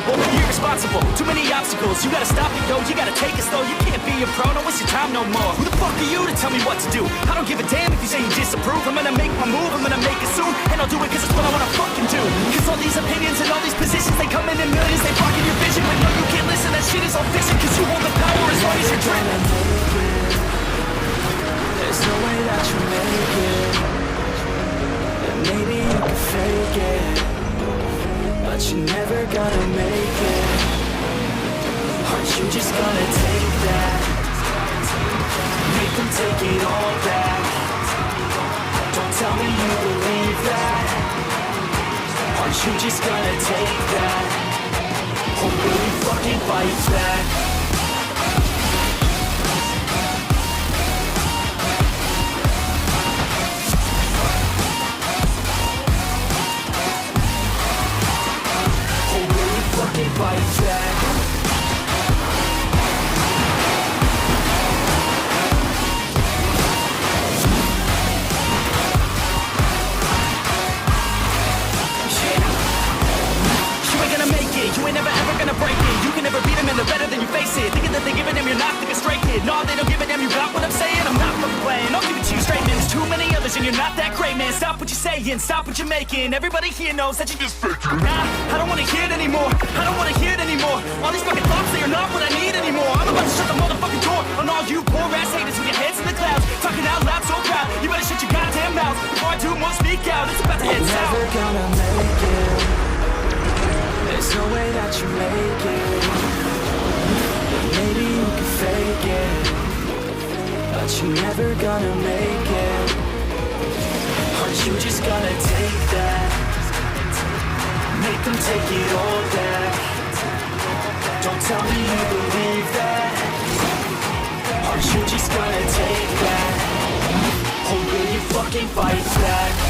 or you're irresponsible. Too many obstacles, you gotta stop it, yo. You gotta take it slow, you can't be a pro. Don't waste your time no more. Who the fuck are you to tell me what to do? I don't give a damn if you say you disapprove. I'm gonna make my move, I'm gonna make it soon, and I'll do it cause it's what I wanna fucking do. Cause all these opinions and all these positions, they come in millions, they blocking your vision. But no, you can't listen, that shit is all fiction. Cause you hold the power as long as you're dreaming. There's no way that you make it. And maybe you can fake it, but you're never gonna make it. Aren't you just gonna take that? Make them take it all back. Don't tell me you believe that. Aren't you just gonna take that? Or will you fucking fight back? Fight back. You ain't gonna make it, you ain't never ever gonna break it. You can never beat them and they're better than you face it. Thinking that they give a damn, you're not thinking straight, kid. No, they don't give a damn, you got what I'm saying. I'm not fucking playing, I'll give it to you straight, man. There's too many others and you're not that great, man. Stop what you're saying, stop what you're making. Everybody here knows that you just faking. Nah, I don't wanna hear it anymore, I don't wanna hear it anymore. All these fucking thoughts, they are not what I need anymore. I'm about to shut the motherfucking door on all you poor ass haters with your heads in the clouds, talking out loud so proud. You better shut your goddamn mouth before I do more speak out. It's about to head south. Never gonna make it. There's no way that you make it. Maybe you can fake it, but you're never gonna make it. Aren't you just gonna take that? Make them take it all back. Don't tell me you believe that. Aren't you just gonna take that? Or will you fucking fight back?